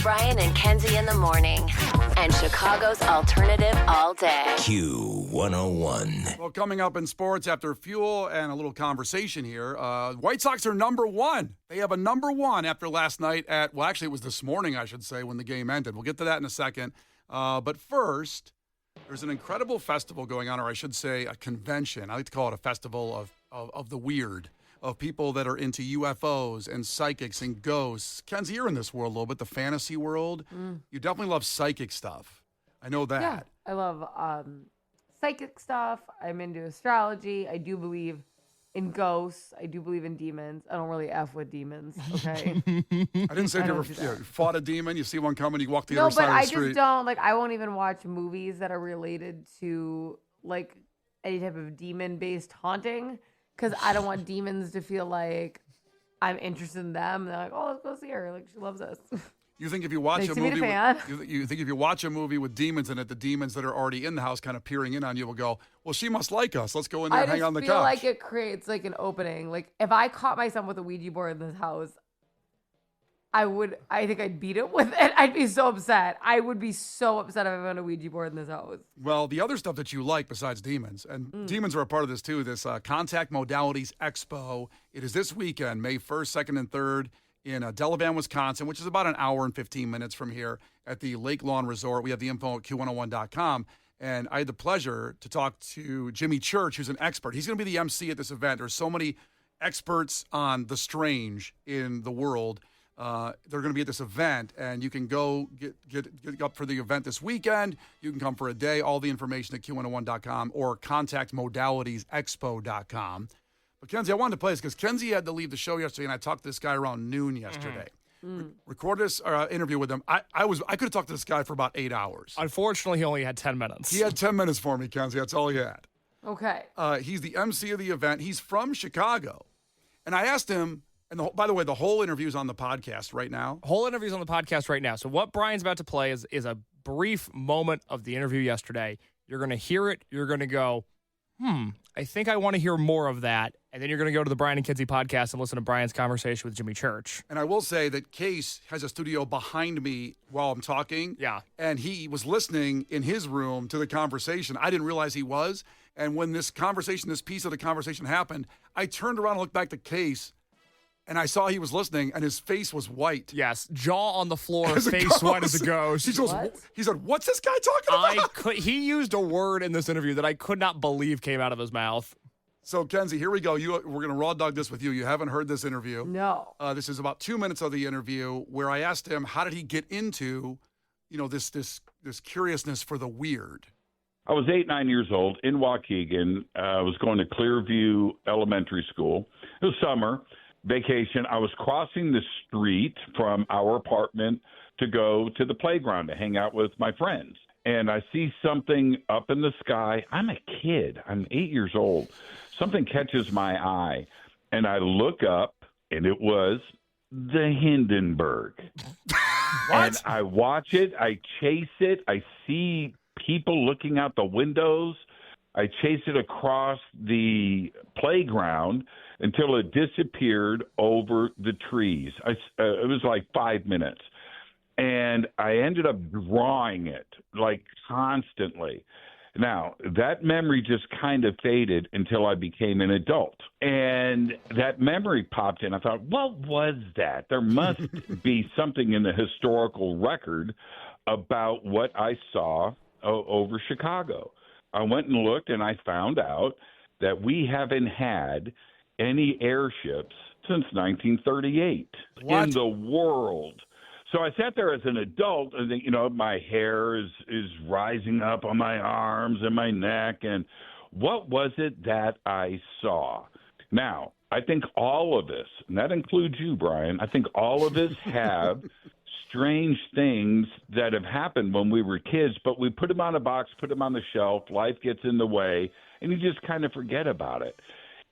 Brian and Kenzie in the morning. And Chicago's alternative all day. Q101. Well, coming up in sports after fuel and a little conversation here, White Sox are number one. They have a number one after last night actually it was this morning, I should say, when the game ended. We'll get to that in a second. But first, there's an incredible festival going on, or I should say a convention. I like to call it a festival of the weird, of people that are into UFOs and psychics and ghosts. Kenzie, you're in this world a little bit, the fantasy world. You definitely love psychic stuff. I know that. Yeah, I love psychic stuff. I'm into astrology. I do believe in ghosts. I do believe in demons. I don't really F with demons, okay? I didn't say you fought a demon, you see one coming, you walk the other side of the street. No, but I just don't, I won't even watch movies that are related to, any type of demon-based haunting, because I don't want demons to feel like I'm interested in them. They're like, oh, let's go see her. She loves us. You think if you watch a movie, you think if you watch a movie with demons in it, the demons that are already in the house, kind of peering in on you, will go, "Well, she must like us. Let's go in there and hang on the couch." I feel like it creates an opening. If I caught myself with a Ouija board in this house, I think I'd beat it with it. I'd be so upset. I would be so upset if I found a Ouija board in this house. Well, the other stuff that you like besides demons, and demons are a part of this too. This Contact Modalities Expo. It is this weekend, May 1st, 2nd, and 3rd. In Delavan, Wisconsin, which is about an hour and 15 minutes from here at the Lake Lawn Resort. We have the info at Q101.com. And I had the pleasure to talk to Jimmy Church, who's an expert. He's going to be the MC at this event. There's so many experts on the strange in the world. They're going to be at this event, and you can go get up for the event this weekend. You can come for a day. All the information at Q101.com or contactmodalitiesexpo.com. But Kenzie, I wanted to play this because Kenzie had to leave the show yesterday, and I talked to this guy around noon yesterday. Recorded this interview with him. I could have talked to this guy for about 8 hours. Unfortunately, he only had 10 minutes. He had 10 minutes for me, Kenzie. That's all he had. Okay. He's the MC of the event. He's from Chicago. And I asked him, and by the way, the whole interview's on the podcast right now. Whole interview's on the podcast right now. So what Brian's about to play is a brief moment of the interview yesterday. You're going to hear it. You're going to go, I think I want to hear more of that. And then you're going to go to the Brian and Kenzie podcast and listen to Brian's conversation with Jimmy Church. And I will say that Case has a studio behind me while I'm talking. Yeah. And he was listening in his room to the conversation. I didn't realize he was. And when this piece of the conversation happened, I turned around and looked back to Case, and I saw he was listening, and his face was white. Yes, jaw on the floor, face white as a ghost. He said, "What's this guy talking about?" He used a word in this interview that I could not believe came out of his mouth. So, Kenzie, here we go. We're going to raw dog this with you. You haven't heard this interview. No. This is about 2 minutes of the interview where I asked him, how did he get into, this curiousness for the weird? I was 9 years old in Waukegan. I was going to Clearview Elementary School. It was summer vacation. I was crossing the street from our apartment to go to the playground to hang out with my friends. And I see something up in the sky. I'm a kid. I'm 8 years old. Something catches my eye, and I look up, and it was the Hindenburg. And I watch it. I chase it. I see people looking out the windows. I chase it across the playground until it disappeared over the trees. It was like 5 minutes. And I ended up drawing it constantly. Now, that memory just kind of faded until I became an adult. And that memory popped in. I thought, what was that? There must be something in the historical record about what I saw over Chicago. I went and looked, and I found out that we haven't had any airships since 1938 in the world. So I sat there as an adult, and my hair is rising up on my arms and my neck. And what was it that I saw? Now, I think all of us, and that includes you, Brian, I think all of us have strange things that have happened when we were kids, but we put them on a box, put them on the shelf, life gets in the way, and you just kind of forget about it.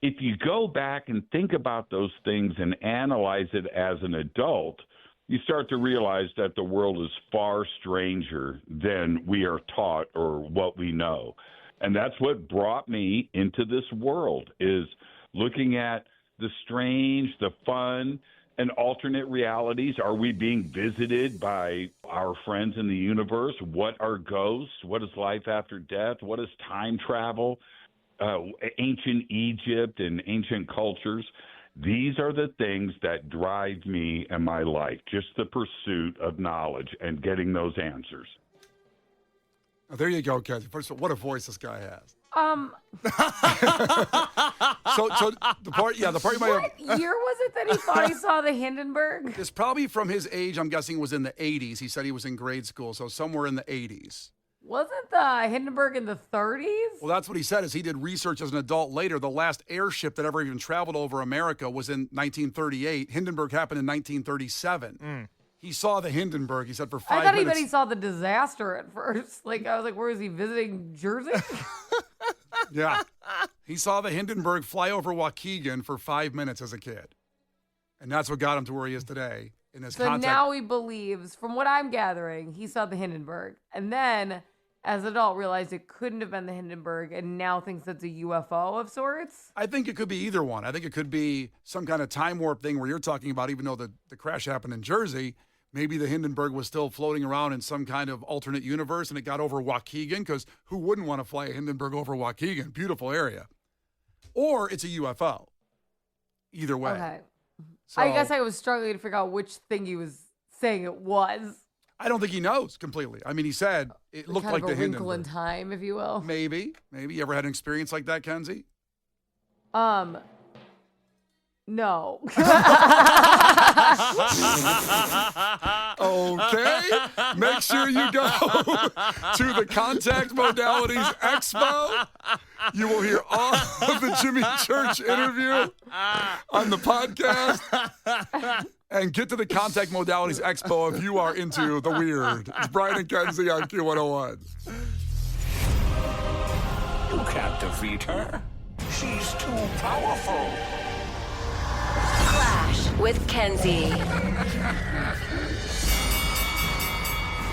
If you go back and think about those things and analyze it as an adult, you start to realize that the world is far stranger than we are taught or what we know. And that's what brought me into this world, is looking at the strange, the fun, and alternate realities? Are we being visited by our friends in the universe? What are ghosts? What is life after death? What is time travel? Ancient Egypt and ancient cultures. These are the things that drive me in my life, just the pursuit of knowledge and getting those answers. Oh, there you go, Kenzie. First of all, what a voice this guy has. So the part you might have. What year was it that he thought he saw the Hindenburg? It's probably from his age. I'm guessing was in the 80s. He said he was in grade school, so somewhere in the 80s. Wasn't the Hindenburg in the 30s? Well, that's what he said. Is he did research as an adult later. The last airship that ever even traveled over America was in 1938. Hindenburg happened in 1937. He saw the Hindenburg. He said for 5 minutes. I thought he meant he saw the disaster at first. Like, I was like, where is he visiting Jersey? Yeah. He saw the Hindenburg fly over Waukegan for 5 minutes as a kid. And that's what got him to where he is today in his So contact. now he believes, from what I'm gathering, he saw the Hindenburg. And then, as an adult, realized it couldn't have been the Hindenburg and now thinks it's a UFO of sorts. I think it could be either one. I think it could be some kind of time warp thing where you're talking about, even though the crash happened in Jersey, maybe the Hindenburg was still floating around in some kind of alternate universe and it got over Waukegan, because who wouldn't want to fly a Hindenburg over Waukegan? Beautiful area. Or it's a UFO. Either way. Okay. So, I guess I was struggling to figure out which thing he was saying it was. I don't think he knows completely. I mean, he said it looked Kind like of the a wrinkle in Hindenburg. time, if you will. Maybe. You ever had an experience like that, Kenzie? No. Okay. Make sure you go to the Contact Modalities Expo. You will hear all of the Jimmy Church interview on the podcast. And get to the Contact Modalities Expo if you are into the weird. It's Brian and Kenzie on Q101. You can't defeat her. She's too powerful. Klash with Kenzie.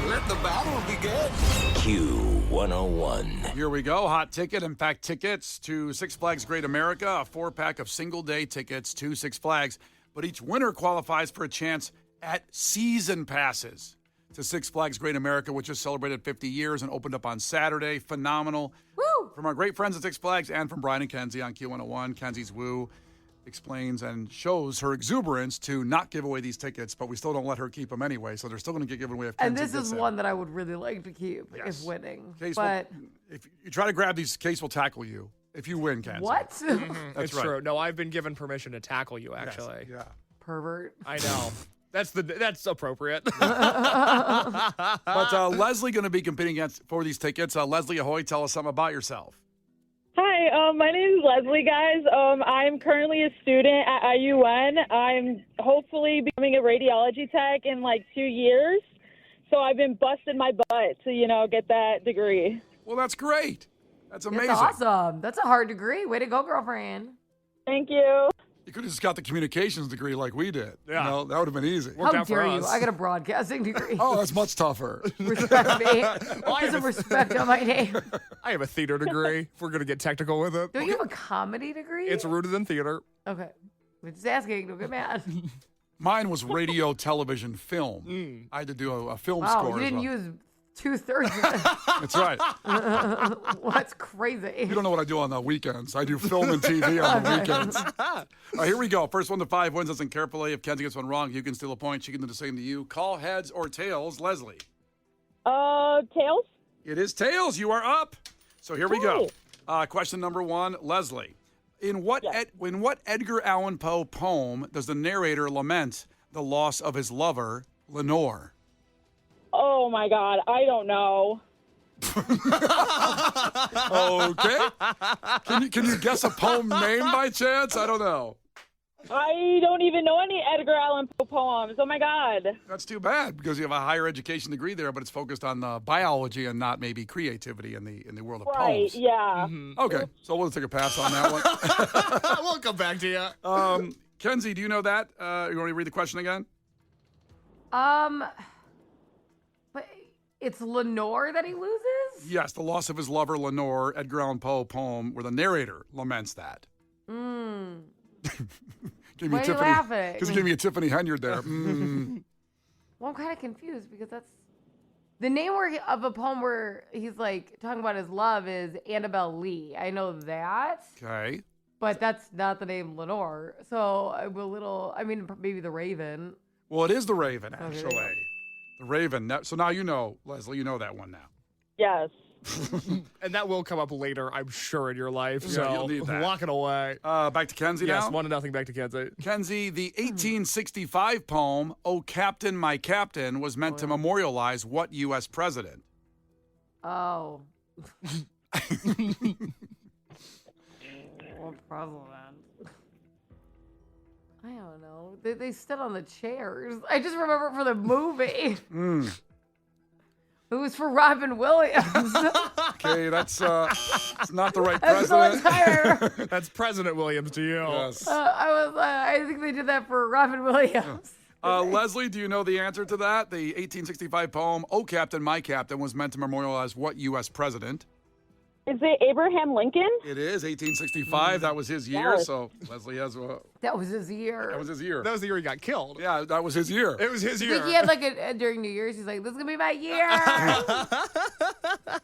Let the battle begin. Q101. Here we go. Hot ticket. In fact, tickets to Six Flags Great America. A 4-pack of single-day tickets to Six Flags. But each winner qualifies for a chance at season passes to Six Flags Great America, which just celebrated 50 years and opened up on Saturday. Phenomenal. Woo! From our great friends at Six Flags and from Brian and Kenzie on Q101. Kenzie's woo explains and shows her exuberance to not give away these tickets, but we still don't let her keep them anyway, so they're still going to get given away if Kenzie And this gets is in. one that I would really like to keep Yes. if winning. Case But if you try to grab these, Case will tackle you if you win, Kenzie. what? That's It's right. true. No, I've been given permission to tackle you, Yes, actually. yeah. Pervert. I know. That's appropriate. But Leslie going to be competing for these tickets. Leslie Ahoy, tell us something about yourself. Hi, my name is Leslie, guys. I'm currently a student at IUN. I'm hopefully becoming a radiology tech in like 2 years. So I've been busting my butt to, get that degree. Well, that's great. That's amazing. That's awesome. That's a hard degree. Way to go, girlfriend. Thank you. You could have just got the communications degree like we did. Yeah. That would have been easy. Worked How out for dare you? us. I got a broadcasting degree. Oh, that's much tougher. Respect me. Put some respect on my name. I have a theater degree, if we're going to get technical with it. Don't you have a comedy degree? It's rooted in theater. Okay. We're just asking. Don't get mad. Mine was radio, television, film. I had to do a film Wow, score. you as didn't well. use 2/3 of it. That's right. Well, that's crazy. You don't know what I do on the weekends. I do film and TV on the weekends. All right, here we go. First 1 to 5 wins. Listen carefully. If Kenzie gets one wrong, you can steal a point. She can do the same to you. Call heads or tails. Leslie. Tails? It is tails. You are up. So here we go. Question number 1, Leslie. In what Edgar Allan Poe poem does the narrator lament the loss of his lover, Lenore? Oh, my God. I don't know. Okay. Can you guess a poem name by chance? I don't know. I don't even know any Edgar Allan Poe poems. Oh, my God. That's too bad because you have a higher education degree there, but it's focused on biology and not maybe creativity in the world of Right, poems. yeah. Okay, so we'll take a pass on that one. We'll come back to you. Kenzie, do you know that? You want me to read the question again? But it's Lenore that he loses? Yes, the loss of his lover, Lenore, Edgar Allan Poe poem where the narrator laments that. Gave me Why are you Tiffany, laughing? because you gave me a Tiffany Henyard there. Well, I'm kind of confused because that's the name of a poem where he's like talking about his love is Annabelle Lee. I know that, Okay. but that's not the name Lenore. So I'm a little. I mean, maybe the Raven. Well, it is the Raven, Okay, actually. there you go. The Raven. So now you know, Leslie, you know that one now. Yes. And that will come up later, I'm sure, in your life. Yeah, So you'll need that. lock it away. Back to Kenzie Yes, now. 1-0 back to Kenzie. Kenzie, the 1865 poem, "Oh Captain, My Captain," was meant to memorialize what U.S. president? Oh. What president? I don't know. They stood on the chairs. I just remember it for the movie. It was for Robin Williams. Okay, that's it's not the right That's the president. entire. That's President Williams to you. Yes. I think they did that for Robin Williams. Leslie, do you know the answer to that? The 1865 poem, "Oh Captain, My Captain," was meant to memorialize what U.S. president? Is it Abraham Lincoln? It is 1865. That was his year. Yes. So Leslie has That was his year. that was his year. That was the year he got killed. Yeah, that was his year. It was his I year. think he had like during New Year's, he's like, "This is gonna be my year."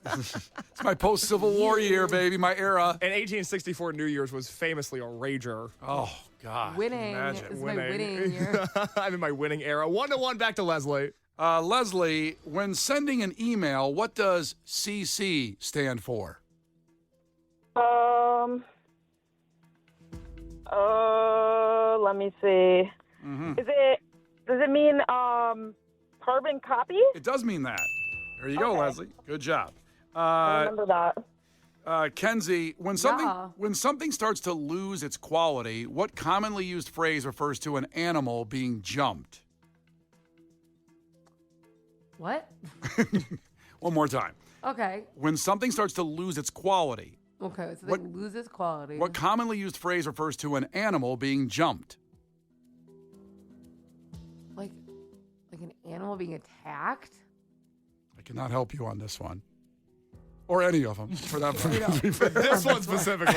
It's my post-Civil War year, baby, my era. And 1864 New Year's was famously a rager. Oh God, Winning. Can you imagine? It's my winning year. I'm in my winning era. 1-1 back to Leslie. Leslie, when sending an email, what does CC stand for? Let me see. Does it mean carbon copy? It does mean that. There you go, Okay. Leslie. Good job. I remember that. Kenzie, when something starts to lose its quality, what commonly used phrase refers to an animal being jumped? What? One more time. Okay. When something starts to lose its quality, Okay. So What- they lose its quality. what commonly used phrase refers to an animal being jumped? Like an animal being attacked? I cannot help you on this one. Or any of them, for that to be fair. This one specifically.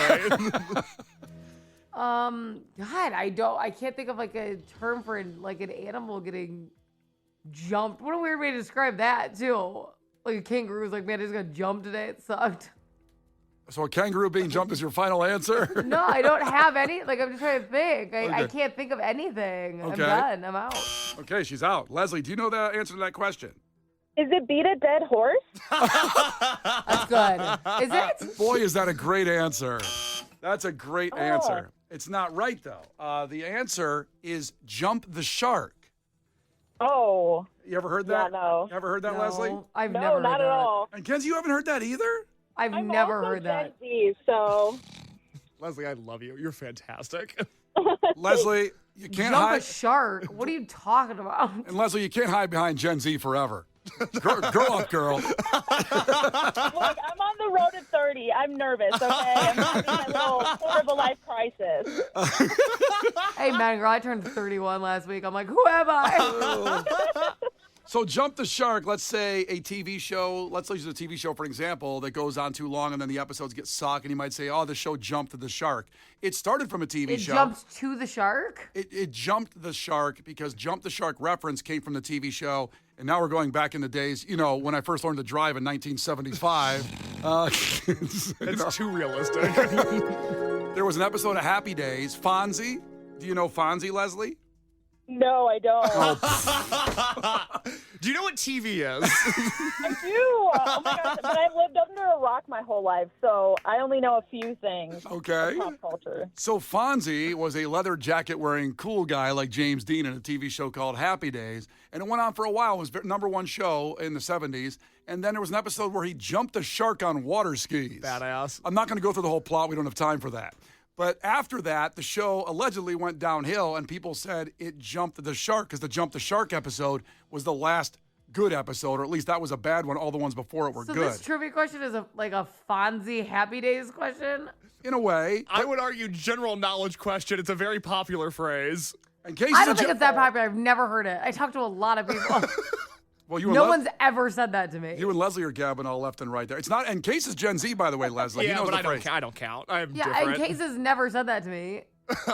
God, I can't think of like a term for like an animal getting jumped. What a weird way to describe that too. Like a kangaroo was like, man, I just got jumped today. It sucked. So a kangaroo being jumped is your final answer? No, I don't have any. Like I'm just trying to think. I Okay. can't think of anything. Okay. I'm done. I'm out. Okay, she's out. Leslie, do you know the answer to that question? Is it beat a dead horse? That's good. Is it? Boy, is that a great answer. That's a great answer. It's not right, though. The answer is jump the shark. Oh, You ever heard yeah, that? no. You ever heard that, No, Leslie? I've No, never heard not that. at all. And Kenzie, you haven't heard that either? I've I'm never also heard that. Gen Z, so Leslie, I love you. You're fantastic. Leslie, you can't Jump a hide. shark. What are you talking about? And Leslie, you can't hide behind Gen Z forever. Grow up, girl. look, I'm on the road to 30. I'm nervous, okay? I'm having a little sort of a life crisis. Hey, man, girl, I turned 31 last week. I'm like, who am I? So jump the shark. Let's say a TV show. Let's use a TV show for an example that goes on too long, and then the episodes get sucked, and you might say, "Oh, the show jumped the shark." It started from a TV It show. jumped to the shark? It jumped the shark because "Jump the Shark" reference came from the TV show, and now we're going back in the days. You know, when I first learned to drive in 1975. It's too realistic. There was an episode of Happy Days. Fonzie. Do you know Fonzie, Leslie? No, I don't. Do you know what TV is? I do. Oh my gosh, but I've lived under a rock my whole life, so I only know a few things. Okay. Pop culture. So Fonzie was a leather jacket wearing cool guy like James Dean in a TV show called Happy Days, and it went on for a while. It was number one show in the 70s, and then there was an episode where he jumped a shark on water skis. Badass. I'm not going to go through the whole plot. We don't have time for that. But after that, the show allegedly went downhill, and people said it jumped the shark because the Jump the Shark episode was the last good episode, or at least that was a bad one. All the ones before it were So good. this trivia question is like a Fonzie Happy Days question? In a way. I would argue general knowledge question. It's a very popular phrase. In case I don't think it's that popular. I've never heard it. I talked to a lot of people. Well, you and No Le- one's ever said that to me. You and Leslie are gabbing all left and right there. It's not. And Case is Gen Z, by the way, Leslie. He Yeah, knows but the I don't. phrase. I don't count. I'm Yeah, different. and Case has never said that to me.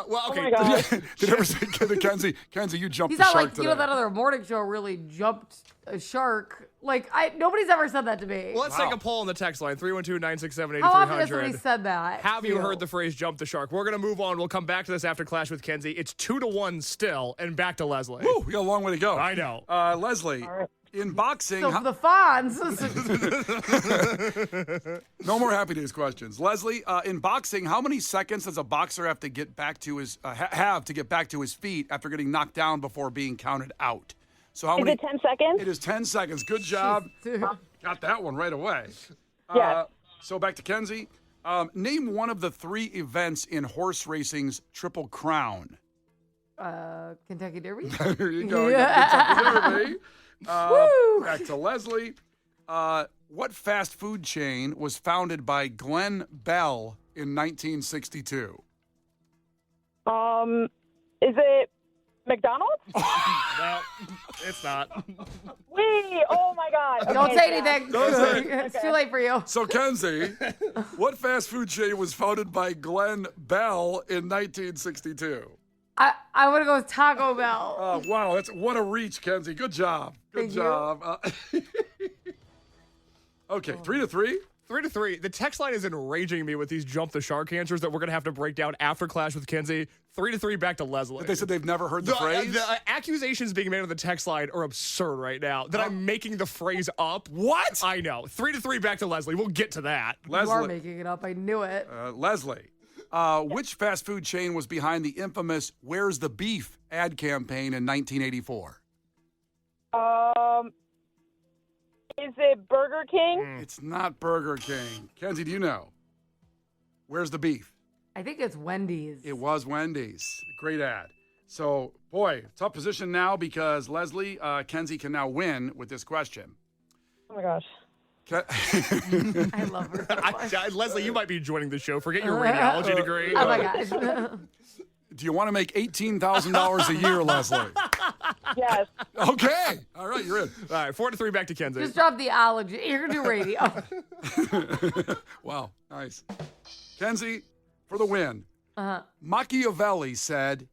Well, okay. Oh my God. Did you ever say to Kenzie, you jumped He's the not shark like, today? that other morning show really jumped a shark. Like, nobody's ever said that to me. Well, let's take a poll on the text line, 312-967-8300. How often has somebody said that? Have you heard the phrase jump the shark? We're going to move on. We'll come back to this after Clash with Kenzie. It's 2-1 still, and back to Leslie. Woo, we got a long way to go. I know. Leslie, in boxing... So the Fonz. No more Happy Days questions. Leslie, in boxing, how many seconds does a boxer have to get back to his feet after getting knocked down before being counted out? So how Is many? it 10 seconds? It is 10 seconds. Good job. Dude. Got that one right away. Yes. So back to Kenzie. Name one of the 3 events in horse racing's Triple Crown. Kentucky Derby. There you go. You got Kentucky Derby. Woo! Back to Leslie. What fast food chain was founded by Glenn Bell in 1962? Is it McDonald's? No, it's not. Oh my God. Don't Okay, say yeah. anything. Don't say It's too late for you. So, Kenzie, what fast food chain was founded by Glenn Bell in 1962? I want to go with Taco Bell. Wow, what a reach, Kenzie. Good job. Good Thank you. job. Okay, 3-3. 3-3. The text line is enraging me with these jump the shark answers that we're going to have to break down after Clash with Kenzie. 3-3 back to Leslie. They said they've never heard the phrase. The accusations being made on the text line are absurd right now. That I'm making the phrase up. What? I know. 3-3 back to Leslie. We'll get to that. You are Leslie, making it up. I knew it. Leslie, which fast food chain was behind the infamous "Where's the Beef" ad campaign in 1984? Is it Burger King? It's not Burger King. Kenzie, do you know? Where's the Beef? I think it's Wendy's. It was Wendy's. Great ad. So, boy, tough position now because Leslie, Kenzie can now win with this question. Oh my gosh. I love her. So much. Leslie, you might be joining the show. Forget your radiology degree. Oh my gosh. Do you want to make $18,000 a year, Leslie? Yes. Okay. All right, you're in. All right, 4-3 back to Kenzie. Just drop the allergy. You're going to do radio. Wow, nice. Kenzie, for the win. Machiavelli said,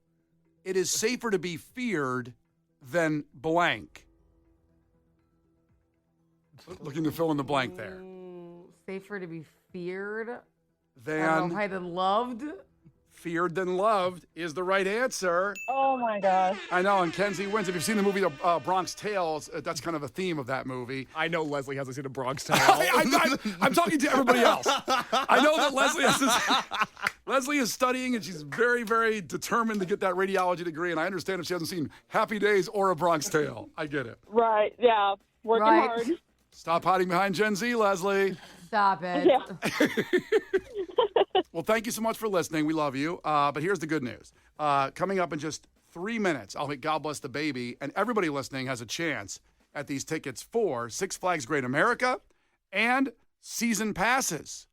"It is safer to be feared than blank." Looking to fill in the blank there. Safer to be feared. I Than don't know, hide and loved. feared than loved is the right answer. Oh my gosh. I know, and Kenzie wins. If you've seen the movie The Bronx Tales, that's kind of a theme of that movie. I know Leslie hasn't seen a Bronx Tale. I'm talking to everybody else. I know that Leslie is studying, and she's very, very determined to get that radiology degree, and I understand if she hasn't seen Happy Days or A Bronx Tale. I get it. Right. Yeah. Working Right. hard. Stop hiding behind Gen Z, Leslie. Stop it. Yeah. Well, thank you so much for listening. We love you. But here's the good news. Coming up in just 3 minutes, I'll hit God Bless the Baby, and everybody listening has a chance at these tickets for Six Flags Great America and season passes.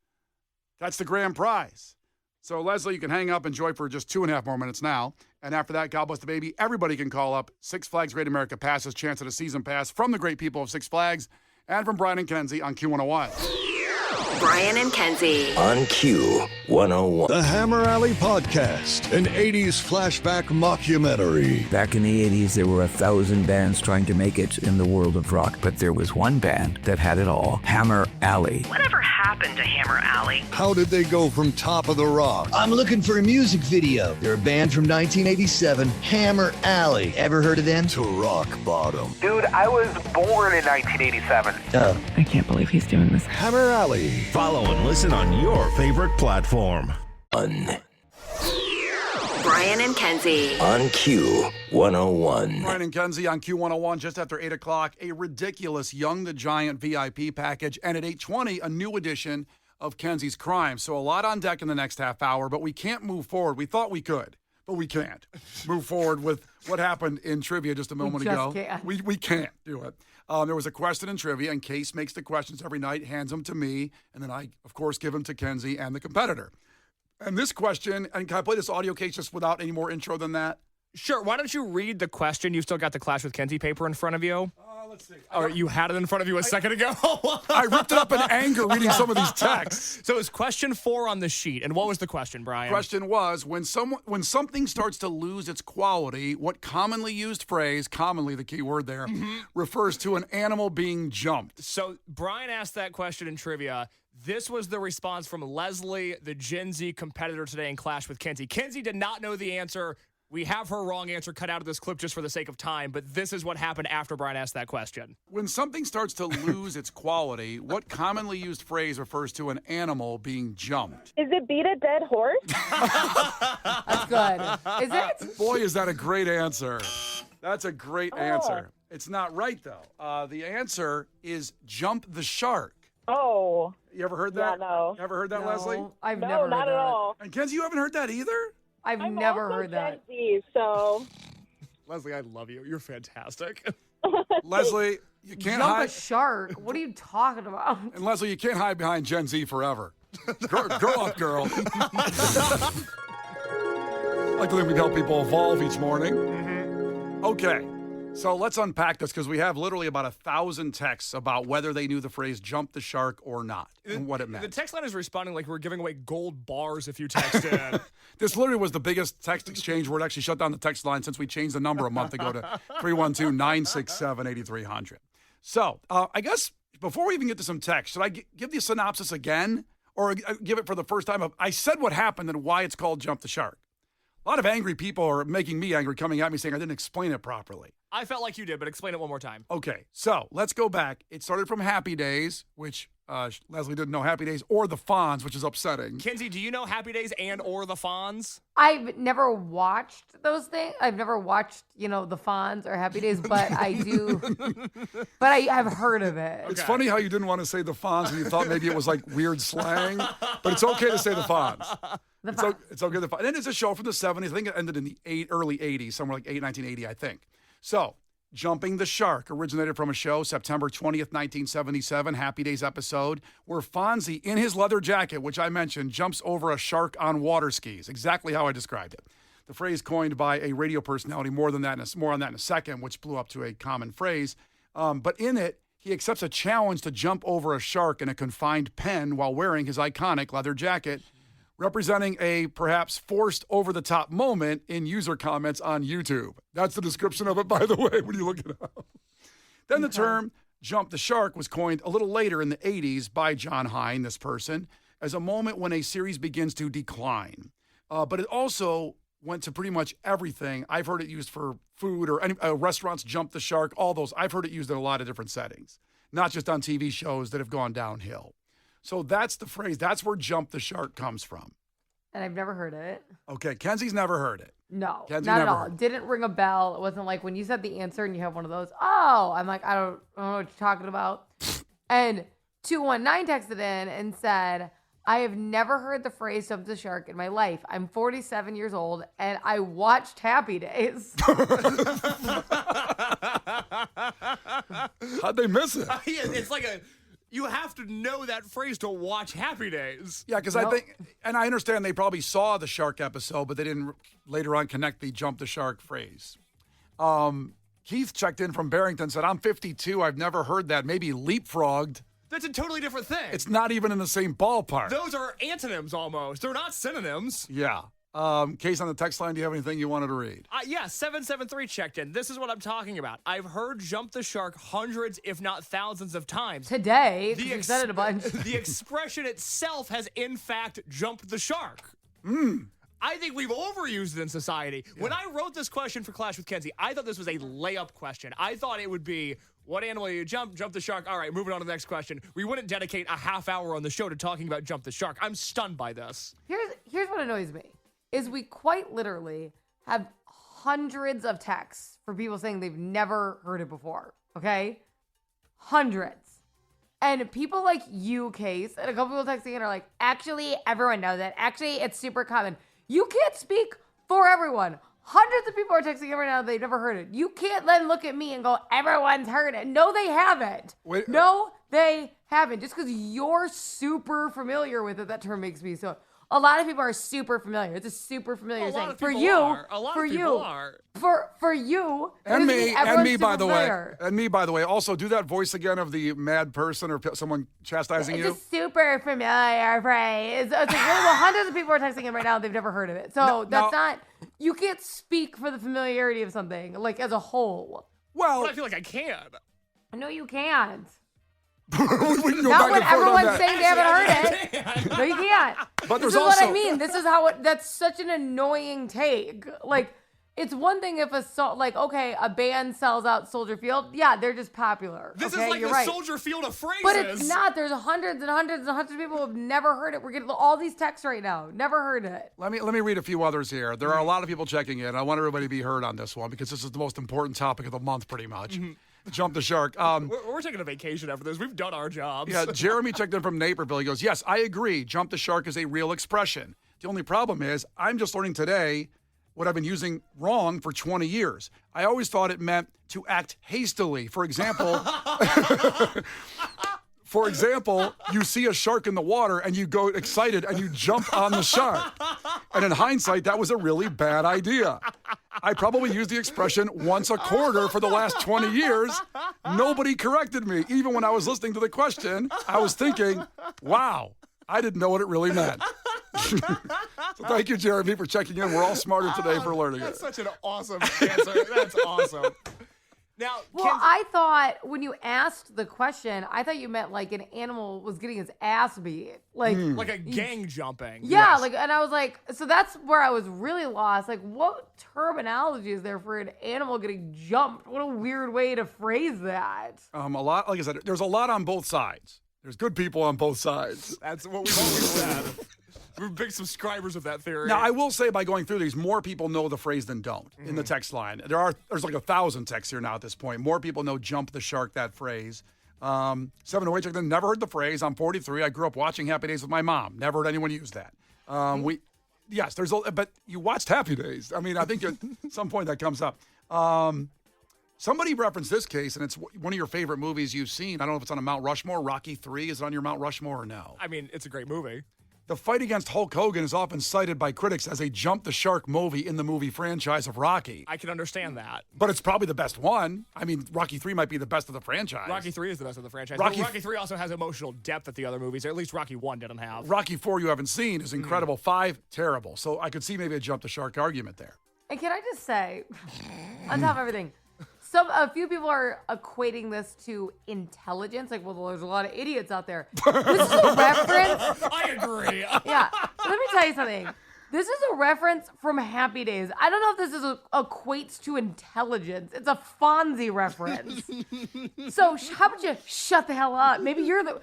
That's the grand prize. So, Leslie, you can hang up, enjoy for just 2.5 more minutes now. And after that, God Bless the Baby, everybody can call up Six Flags Great America passes, chance at a season pass from the great people of Six Flags and from Brian and Kenzie on Q101. Brian and Kenzie. On Q101. The Hammer Alley Podcast, an 80s flashback mockumentary. Back in the 80s, there were 1,000 bands trying to make it in the world of rock, but there was one band that had it all, Hammer Alley. Whatever happened to Hammer Alley? How did they go from Top of the Rock? I'm looking for a music video. They're a band from 1987, Hammer Alley. Ever heard of them? To rock bottom. Dude, I was born in 1987. Oh. I can't believe he's doing this. Hammer Alley. Follow and listen on your favorite platform. Brian and Kenzie. On Q101. Brian and Kenzie on Q101 just after 8 o'clock. A ridiculous Young the Giant VIP package. And at 8:20, a new edition of Kenzie's Crime. So a lot on deck in the next half hour, but we can't move forward. We thought we could, but we can't move forward with what happened in trivia just a moment ago. Can't. We can't do it. There was a question in trivia, and Case makes the questions every night, hands them to me, and then I, of course, give them to Kenzie and the competitor. And this question, and can I play this audio, Case, just without any more intro than that? Sure. Why don't you read the question? You've still got the Clash with Kenzie paper in front of you. Let's see. Or you had it in front of you a second ago. I ripped it up in anger reading some of these texts. So it was question 4 on the sheet. And what was the question, Brian? Question was, when something starts to lose its quality, what commonly used phrase, commonly the key word there, refers to an animal being jumped? So Brian asked that question in trivia. This was the response from Leslie, the Gen Z competitor today in Clash with Kenzie. Kenzie did not know the answer. We have her wrong answer cut out of this clip just for the sake of time, but this is what happened after Brian asked that question. When something starts to lose its quality, what commonly used phrase refers to an animal being jumped? Is it beat a dead horse? That's good. Is it? Boy, is that a great answer. That's a great answer. It's not right, though. The answer is jump the shark. Oh. You ever heard that? Yeah, no. You ever heard that, No, Leslie? I've No, never heard not that. at all. And Kenzie, you haven't heard that either? I've I'm never also heard that. Gen Z, so Leslie, I love you. You're fantastic. Leslie, you can't Jump hide. a shark? What are you talking about? And Leslie, you can't hide behind Gen Z forever. Grow up, girl. I like to think we help people evolve each morning. Okay, so let's unpack this because we have literally about 1,000 texts about whether they knew the phrase jump the shark or not and what it meant. The text line is responding like we're giving away gold bars if you text in. This literally was the biggest text exchange where it actually shut down the text line since we changed the number a month ago to 312-967-8300. So I guess before we even get to some text, should I give the synopsis again or give it for the first time? I said what happened and why it's called Jump the Shark. A lot of angry people are making me angry, coming at me saying I didn't explain it properly. I felt like you did, but explain it one more time. Okay, so let's go back. It started from Happy Days, which Leslie didn't know Happy Days, or the Fonz, which is upsetting. Kenzie, do you know Happy Days and or the Fonz? I've never watched those things. I've never watched, the Fonz or Happy Days, but I do. But I have heard of it. It's funny how you didn't want to say the Fonz and you thought maybe it was like weird slang, but it's okay to say the Fonz. It's okay. And then it's a show from the 70s. I think it ended in the early 80s, somewhere like 1980, I think. So, Jumping the Shark originated from a show, September 20th, 1977, Happy Days episode, where Fonzie, in his leather jacket, which I mentioned, jumps over a shark on water skis. Exactly how I described it. The phrase coined by a radio personality, more on that in a second, which blew up to a common phrase. But in it, he accepts a challenge to jump over a shark in a confined pen while wearing his iconic leather jacket, representing a perhaps forced over-the-top moment in user comments on YouTube. That's the description of it, by the way, when you look it up. Then the term jump the shark was coined a little later in the 80s by John Hine, this person, as a moment when a series begins to decline. But it also went to pretty much everything. I've heard it used for food or restaurants jump the shark, all those. I've heard it used in a lot of different settings, not just on TV shows that have gone downhill. So that's the phrase. That's where jump the shark comes from. And I've never heard it. Okay, Kenzie's never heard it. No, Kenzie not at never all. heard it. Didn't ring a bell. It wasn't like when you said the answer and you have one of those. Oh, I'm like, I don't know what you're talking about. And 219 texted in and said, I have never heard the phrase jump the shark in my life. I'm 47 years old and I watched Happy Days. How'd they miss it? It's like you have to know that phrase to watch Happy Days. Yeah, because I think, and I understand they probably saw the shark episode, but they didn't later on connect the jump the shark phrase. Keith checked in from Barrington, said, I'm 52. I've never heard that. Maybe leapfrogged. That's a totally different thing. It's not even in the same ballpark. Those are antonyms almost. They're not synonyms. Yeah. Case on the text line, do you have anything you wanted to read? Yeah, 773 checked in. This is what I'm talking about. I've heard jump the shark hundreds, if not thousands of times. Today, you said it a bunch. The expression itself has, in fact, jumped the shark. I think we've overused it in society. Yeah. When I wrote this question for Clash with Kenzie, I thought this was a layup question. I thought it would be, what animal you jump the shark. All right, moving on to the next question. We wouldn't dedicate a half hour on the show to talking about jump the shark. I'm stunned by this. Here's what annoys me. Is we quite literally have hundreds of texts for people saying they've never heard it before, okay? Hundreds. And people like you, Case, and a couple people texting in are like, actually, everyone knows it. Actually, it's super common. You can't speak for everyone. Hundreds of people are texting in right now they've never heard it. You can't then look at me and go, everyone's heard it. No, they haven't. No, they haven't. Just because you're super familiar with it, that term makes me so... A lot of people are super familiar. It's a super familiar thing. For you, for you, for you, and me, by the familiar. way, and me, by the way. Also, do that voice again of the mad person or someone chastising you. It's a super familiar phrase. It's like, well, hundreds of people are texting in right now. They've never heard of it. So that's not. You can't speak for the familiarity of something like as a whole. Well, but I feel like I can. No, you can't. Not when everyone's saying they haven't heard it. No, you can't. But this is what I mean. This is how that's such an annoying take. Like, it's one thing if a band sells out Soldier Field. Yeah, they're just popular. This is like You're the right. Soldier Field of phrases. But it's not. There's hundreds and hundreds and hundreds of people who have never heard it. We're getting all these texts right now. Never heard it. Let me read a few others here. There are a lot of people checking in. I want everybody to be heard on this one because this is the most important topic of the month, pretty much. Jump the shark. We're taking a vacation after this. We've done our jobs. Yeah, Jeremy checked in from Naperville. He goes, yes, I agree. Jump the shark is a real expression. The only problem is I'm just learning today what I've been using wrong for 20 years. I always thought it meant to act hastily. For example, you see a shark in the water and you go excited and you jump on the shark. And in hindsight, that was a really bad idea. I probably used the expression once a quarter for the last 20 years. Nobody corrected me. Even when I was listening to the question, I was thinking, wow, I didn't know what it really meant. So thank you, Jeremy, for checking in. We're all smarter today for learning That's it. such an awesome answer. That's awesome. Now, I thought when you asked the question, I thought you meant like an animal was getting his ass beat. Like a gang jumping. Yeah, yes. And I was like, so that's where I was really lost. Like, what terminology is there for an animal getting jumped? What a weird way to phrase that. A lot, like I said, there's a lot on both sides. There's good people on both sides. That's what we've always said. We're big subscribers of that theory. Now, I will say by going through these, more people know the phrase than don't in the text line. There's like 1,000 texts here now at this point. More people know jump the shark, that phrase. 708 checked in, never heard the phrase. I'm 43. I grew up watching Happy Days with my mom. Never heard anyone use that. But you watched Happy Days. I mean, I think at some point that comes up. Somebody referenced this case, and it's one of your favorite movies you've seen. I don't know if it's on a Mount Rushmore. Rocky III, is it on your Mount Rushmore or no? I mean, it's a great movie. The fight against Hulk Hogan is often cited by critics as a jump the shark movie in the movie franchise of Rocky. I can understand that. But it's probably the best one. I mean, Rocky III might be the best of the franchise. Rocky III is the best of the franchise. Rocky III also has emotional depth that the other movies, or at least Rocky I didn't have. Rocky IV you haven't seen is incredible. 5, terrible. So I could see maybe a jump the shark argument there. And can I just say, on top of everything, a few people are equating this to intelligence. Like, well, there's a lot of idiots out there. This is a reference. I agree. Yeah. Let me tell you something. This is a reference from Happy Days. I don't know if this equates to intelligence. It's a Fonzie reference. So how about you shut the hell up? Maybe the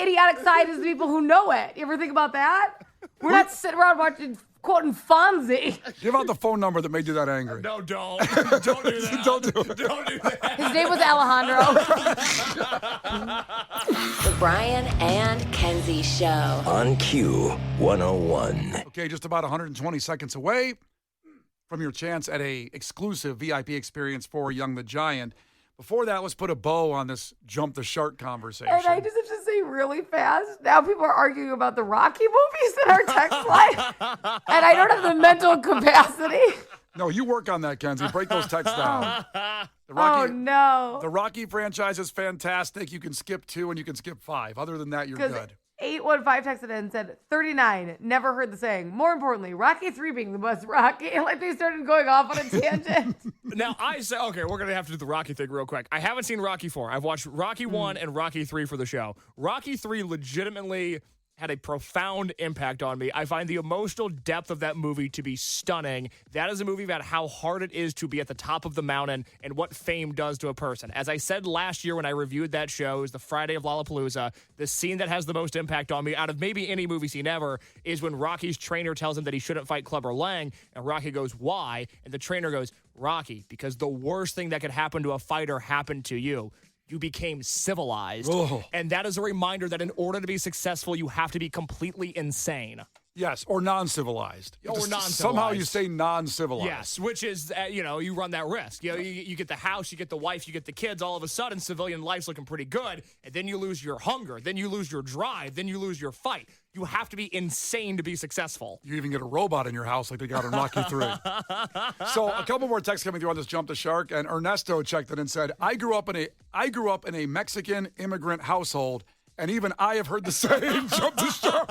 idiotic side is the people who know it. You ever think about that? We're not sitting around quoting Fonzie. Give out the phone number that made you that angry. No, don't. Don't do that. Don't do it. Don't do that. His name was Alejandro. The Brian and Kenzie Show. On Q101. Okay, just about 120 seconds away from your chance at a exclusive VIP experience for Young the Giant. Before that, let's put a bow on this jump the shark conversation. And I just have to say really fast, now people are arguing about the Rocky movies in our text line, and I don't have the mental capacity. No, you work on that, Kenzie. Break those texts down. Oh, no. The Rocky franchise is fantastic. You can skip 2 and you can skip 5. Other than that, you're good. 815 texted in and said, 39, never heard the saying. More importantly, Rocky 3 being the best Rocky. Like they started going off on a tangent. Now, I say, okay, we're going to have to do the Rocky thing real quick. I haven't seen Rocky 4. I've watched Rocky 1 and Rocky 3 for the show. Rocky 3 legitimately had a profound impact on me. I find the emotional depth of that movie to be stunning. That is a movie about how hard it is to be at the top of the mountain and what fame does to a person. As I said last year when I reviewed that show, it was the Friday of Lollapalooza, the scene that has the most impact on me out of maybe any movie scene ever is when Rocky's trainer tells him that he shouldn't fight Clubber Lang, and Rocky goes, why? And the trainer goes, Rocky, because the worst thing that could happen to a fighter happened to you. You became civilized. Oh. And that is a reminder that in order to be successful, you have to be completely insane. Yes, or non-civilized. Or non-civilized. Somehow you say non-civilized. Yes, which is, you run that risk. You get the house, you get the wife, you get the kids. All of a sudden, civilian life's looking pretty good. And then you lose your hunger. Then you lose your drive. Then you lose your fight. You have to be insane to be successful. You even get a robot in your house like they got in Rocky 3. So a couple more texts coming through on this Jump the Shark. And Ernesto checked it and said, I grew up in a Mexican immigrant household. And even I have heard the saying, jump the shark.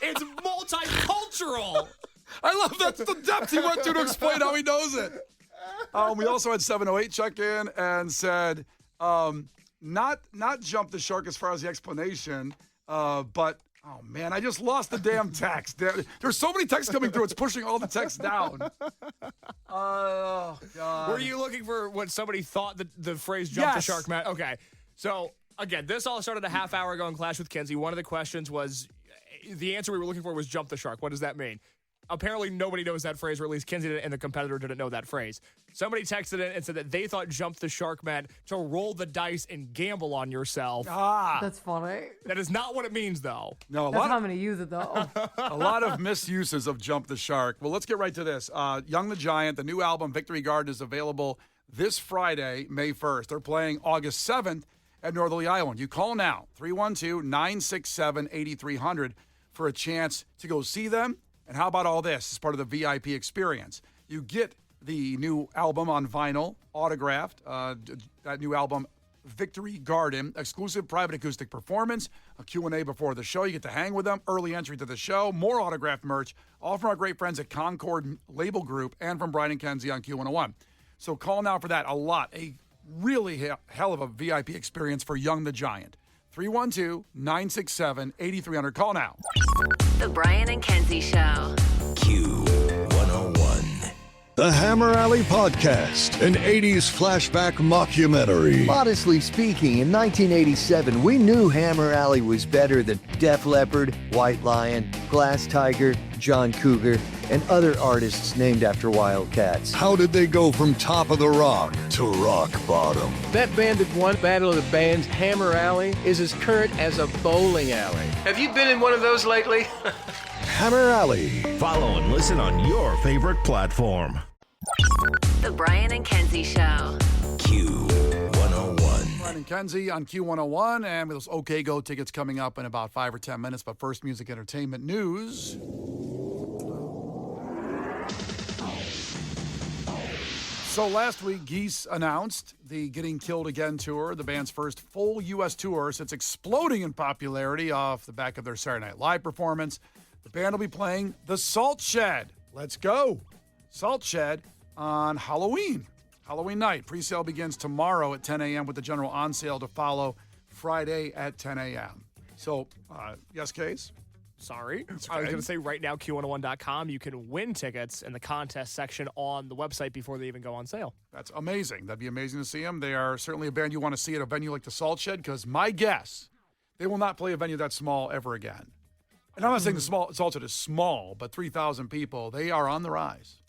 It's multicultural. I love that's the depth he went to explain how he knows it. We also had 708 check in and said, not jump the shark as far as the explanation, but, oh, man, I just lost the damn text. There's so many texts coming through, it's pushing all the texts down. Oh, God. Were you looking for what somebody thought the phrase jump the shark meant? Okay. So, again, this all started a half hour ago in Clash with Kenzie. One of the questions was, the answer we were looking for was jump the shark. What does that mean? Apparently, nobody knows that phrase, or at least Kenzie and the competitor didn't know that phrase. Somebody texted in and said that they thought jump the shark meant to roll the dice and gamble on yourself. That's funny. That is not what it means, though. No, That's how I'm going to use it, though. A lot of misuses of Jump the Shark. Well, let's get right to this. Young the Giant, the new album, Victory Garden, is available this Friday, May 1st. They're playing August 7th at Northerly, Iowa. You call now, 312-967-8300 for a chance to go see them. And how about all this as part of the VIP experience? You get the new album on vinyl, autographed, that new album, Victory Garden, exclusive private acoustic performance, a Q&A before the show. You get to hang with them, early entry to the show, more autographed merch, all from our great friends at Concord Label Group and from Brian and Kenzie on Q101. So call now for that. A really hell of a VIP experience for Young the Giant. 312-967-8300. Call now. The Brian and Kenzie Show. Q101. The Hammer Alley Podcast, an 80s flashback mockumentary. Modestly speaking, in 1987, we knew Hammer Alley was better than Def Leppard, White Lion, Glass Tiger, John Cougar, and other artists named after Wildcats. How did they go from top of the rock to rock bottom? That band that won Battle of the Bands, Hammer Alley, is as current as a bowling alley. Have you been in one of those lately? Hammer Alley. Follow and listen on your favorite platform. The Brian and Kenzie Show. Q101. Brian and Kenzie on Q101, and with those OK Go tickets coming up in about 5 or 10 minutes. But first, music entertainment news. So last week, Geese announced the Getting Killed Again tour, the band's first full U.S. tour since exploding in popularity off the back of their Saturday Night Live performance. The band will be playing the Salt Shed. Let's go. Salt Shed on Halloween night. Pre-sale begins tomorrow at 10 a.m. with the general on sale to follow Friday at 10 a.m. So, yes, Case? Sorry. I was going to say right now, Q101.com, you can win tickets in the contest section on the website before they even go on sale. That's amazing. That'd be amazing to see them. They are certainly a band you want to see at a venue like the Salt Shed, because my guess, they will not play a venue that small ever again. And I'm not saying the Salt Shed is small, but 3,000 people, they are on the rise.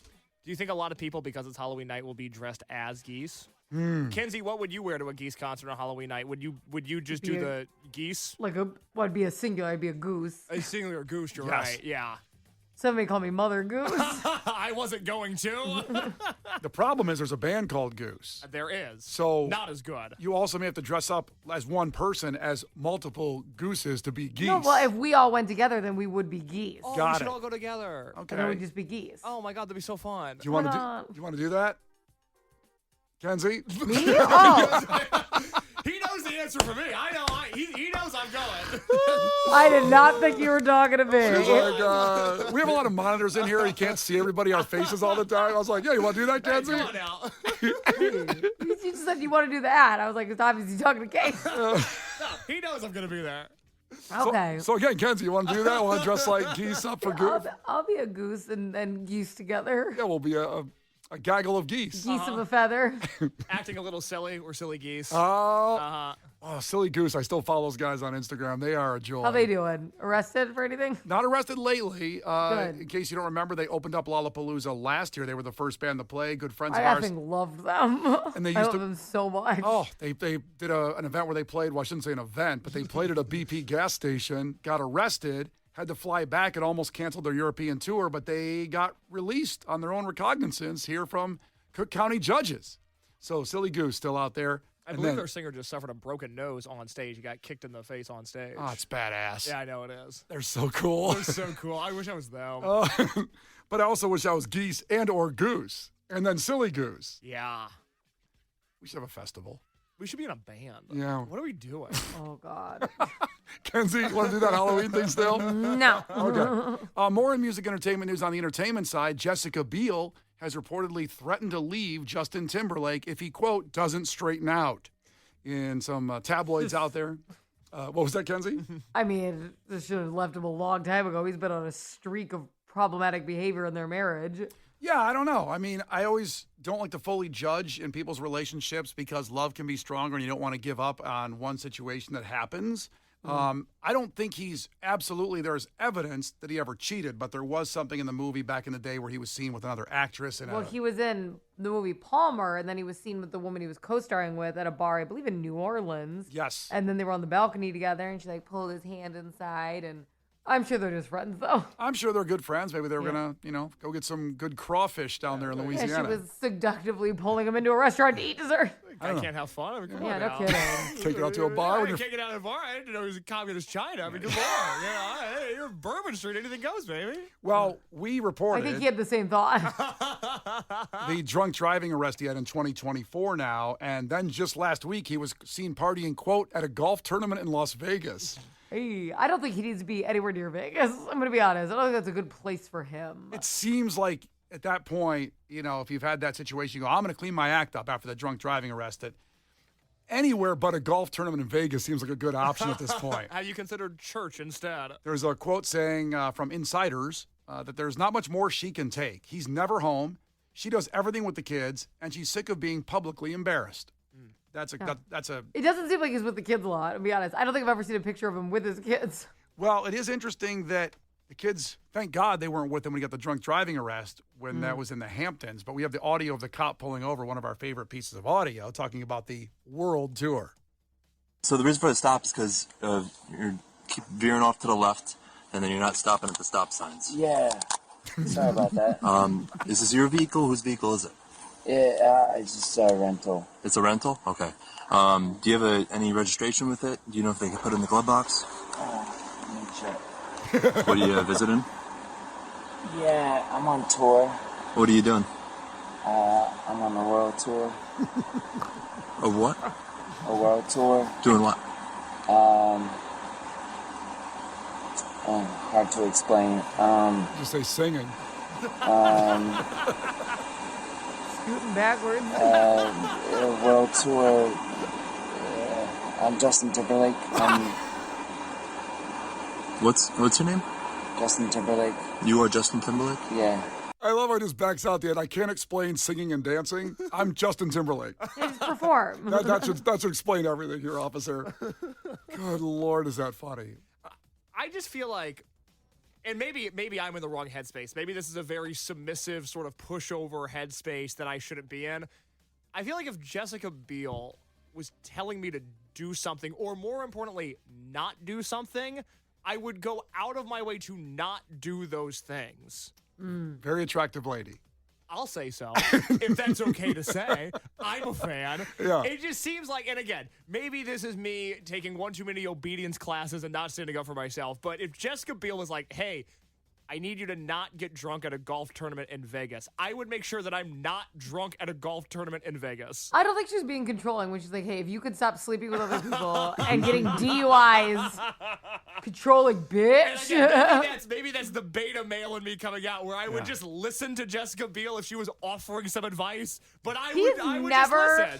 Do you think a lot of people, because it's Halloween night, will be dressed as geese? Kenzie, what would you wear to a Geese concert on Halloween night? Would you just do the geese? What'd be a singular? I'd be a goose. A singular goose, you're Yes. right. Yeah. Somebody call me Mother Goose. I wasn't going to. The problem is there's a band called Goose. There is. So not as good. You also may have to dress up as one person as multiple gooses to be geese. No, well, if we all went together, then we would be geese. Oh, Got we should it. all go together. Okay. And then we'd just be geese. Oh my God, that'd be so fun. Do you want to do that? Kenzie? Me? Oh. He knows the answer for me. I know. He knows I'm going. I did not think you were talking to me. She's like, we have a lot of monitors in here. You can't see everybody, our faces all the time. I was like, yeah, you want to do that, Kenzie? Come on now. You just said you want to do that. I was like, it's obviously talking to Case. No, he knows I'm going to be there. Okay. So again, Kenzie, you want to do that? Want to dress like geese up for goose? I'll be a goose and geese together. Yeah, we'll be a A gaggle of geese. Geese of a feather. Acting a little silly. We're silly geese. Oh, Silly Goose. I still follow those guys on Instagram. They are a joy. How they doing? Arrested for anything? Not arrested lately. Good. In case you don't remember, they opened up Lollapalooza last year. They were the first band to play. Good friends I of ours. effing loved them. And they I used love to- them so much. Oh, they did an event where they played, well, I shouldn't say an event, but they played at a BP gas station, got arrested, had to fly back, and almost canceled their European tour, but they got released on their own recognizance here from Cook County judges. So Silly Goose still out there. I believe their singer just suffered a broken nose on stage. He got kicked in the face on stage. Oh, it's badass. Yeah, I know it is. They're so cool. They're so cool. I wish I was them. But I also wish I was Geese and or Goose. And then Silly Goose. Yeah. We should have a festival. We should be in a band. Yeah. What are we doing? Oh, God. Kenzie, you want to do that Halloween thing still? No. Okay. More in music entertainment news on the entertainment side. Jessica Biel has reportedly threatened to leave Justin Timberlake if he, quote, doesn't straighten out. In some tabloids out there. What was that, Kenzie? I mean, this should have left him a long time ago. He's been on a streak of problematic behavior in their marriage. Yeah, I don't know. I mean, I always don't like to fully judge in people's relationships because love can be stronger and you don't want to give up on one situation that happens. I don't think there's evidence that he ever cheated, but there was something in the movie back in the day where he was seen with another actress. Well, he was in the movie Palmer, and then he was seen with the woman he was co-starring with at a bar, I believe in New Orleans. Yes. And then they were on the balcony together, and she pulled his hand inside, and I'm sure they're just friends, though. I'm sure they're good friends. Maybe they were going to, go get some good crawfish down there in Louisiana. Yeah, she was seductively pulling him into a restaurant to eat dessert. I can't have fun. I mean, come on Yeah, no now. kidding. Take it out to a bar. I can't get out of the bar. I didn't know he was in communist China. I mean, come on. Hey, you're in Bourbon Street. Anything goes, baby. Well, we I reported think he had the same thought. the drunk driving arrest he had in 2024 now, and then just last week he was seen partying, quote, at a golf tournament in Las Vegas. Hey, I don't think he needs to be anywhere near Vegas. I'm going to be honest. I don't think that's a good place for him. It seems like at that point, if you've had that situation, you go, I'm going to clean my act up after the drunk driving arrest. That anywhere but a golf tournament in Vegas seems like a good option at this point. Have you considered church instead? There's a quote saying from insiders that there's not much more she can take. He's never home. She does everything with the kids, and she's sick of being publicly embarrassed. That's a. It doesn't seem like he's with the kids a lot, to be honest. I don't think I've ever seen a picture of him with his kids. Well, it is interesting that the kids, thank God they weren't with him when he got the drunk driving arrest when that was in the Hamptons. But we have the audio of the cop pulling over, one of our favorite pieces of audio, talking about the world tour. So the reason for the stop is because you keep veering off to the left, and then you're not stopping at the stop signs. Yeah. Sorry about that. Is this your vehicle? Whose vehicle is it? It's just a rental. It's a rental? Okay. Do you have any registration with it? Do you know if they can put it in the glove box? Let me check. What are you visiting? Yeah, I'm on tour. What are you doing? I'm on a world tour. Of what? A world tour. Doing what? Hard to explain. Just say singing. Scooting backwards. A world tour. I'm Justin Timberlake. What's your name? Justin Timberlake. You are Justin Timberlake? Yeah. I love how he just backs out the end. I can't explain singing and dancing. I'm Justin Timberlake. Just perform. that should explain everything here, officer. Good Lord, is that funny? I just feel like, and maybe I'm in the wrong headspace. Maybe this is a very submissive sort of pushover headspace that I shouldn't be in. I feel like if Jessica Biel was telling me to do something, or more importantly, not do something, I would go out of my way to not do those things. Very attractive lady. I'll say so, if that's okay to say. I'm a fan. Yeah. It just seems like, and again, maybe this is me taking one too many obedience classes and not standing up for myself, but if Jessica Biel was like, hey, I need you to not get drunk at a golf tournament in Vegas, I would make sure that I'm not drunk at a golf tournament in Vegas. I don't think she's being controlling when she's like, hey, if you could stop sleeping with other people and getting DUIs, controlling bitch. And again, maybe that's the beta male in me coming out, where I would just listen to Jessica Biel if she was offering some advice, but I would just listen.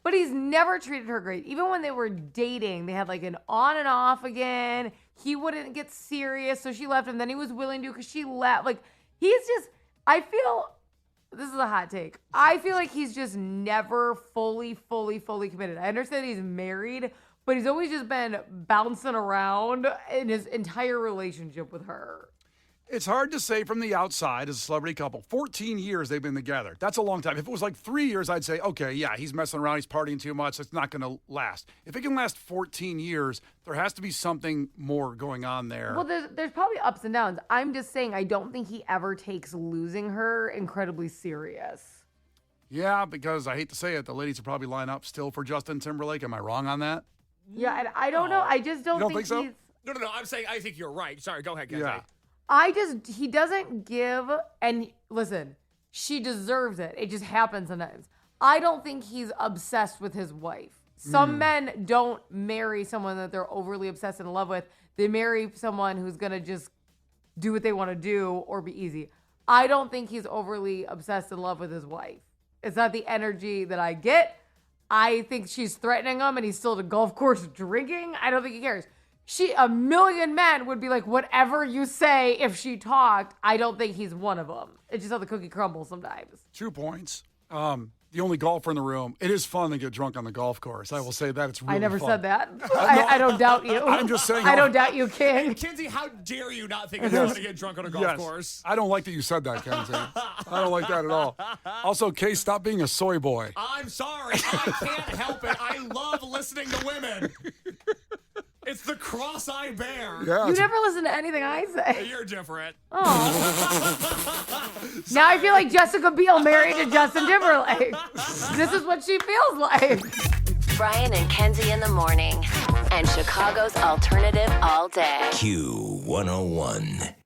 But he's never treated her great. Even when they were dating, they had like an on and off again. He wouldn't get serious, so she left him. Then he was willing to because she left. Like, he's just, I feel this is a hot take. I feel like he's just never fully committed. I understand he's married, but he's always just been bouncing around in his entire relationship with her. It's hard to say from the outside as a celebrity couple. 14 years they've been together. That's a long time. If it was like 3 years, I'd say, okay, yeah, he's messing around, he's partying too much. It's not going to last. If it can last 14 years, there has to be something more going on there. Well, there's probably ups and downs. I'm just saying I don't think he ever takes losing her incredibly serious. Yeah, because I hate to say it, the ladies will probably line up still for Justin Timberlake. Am I wrong on that? Yeah, and I don't know. I just don't think so? he's... No. I'm saying I think you're right. Sorry, go ahead, Kenzie. Yeah. He doesn't give, and listen, she deserves it. It just happens sometimes. I don't think he's obsessed with his wife. Some men don't marry someone that they're overly obsessed and in love with. They marry someone who's going to just do what they want to do or be easy. I don't think he's overly obsessed in love with his wife. It's not the energy that I get. I think she's threatening him and he's still at a golf course drinking. I don't think he cares. A million men would be like, whatever you say if she talked. I don't think he's one of them. It's just how the cookie crumbles sometimes. 2 points. The only golfer in the room. It is fun to get drunk on the golf course. I will say that. It's really fun. I never said that. I don't doubt you. I'm just saying. I don't doubt you, King. Kenzie, how dare you not think it's fun to get drunk on a golf course? I don't like that you said that, Kenzie. I don't like that at all. Also, Kay, stop being a soy boy. I'm sorry. I can't help it. I love listening to women. It's the cross I bear. Yeah, you never listen to anything I say. You're different. Oh. Now I feel like Jessica Biel married to Justin Timberlake. This is what she feels like. Brian and Kenzie in the morning. And Chicago's alternative all day. Q101.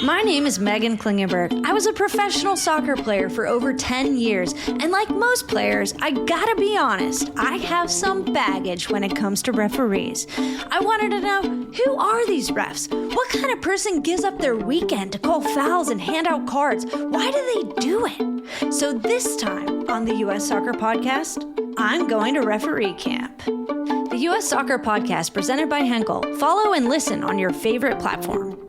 My name is Megan Klingenberg. I was a professional soccer player for over 10 years, and like most players, I gotta be honest, I have some baggage when it comes to referees. I wanted to know, who are these refs? What kind of person gives up their weekend to call fouls and hand out cards? Why do they do it? So this time on the U.S. Soccer Podcast, I'm going to referee camp. The U.S. Soccer Podcast presented by Henkel. Follow and listen on your favorite platform.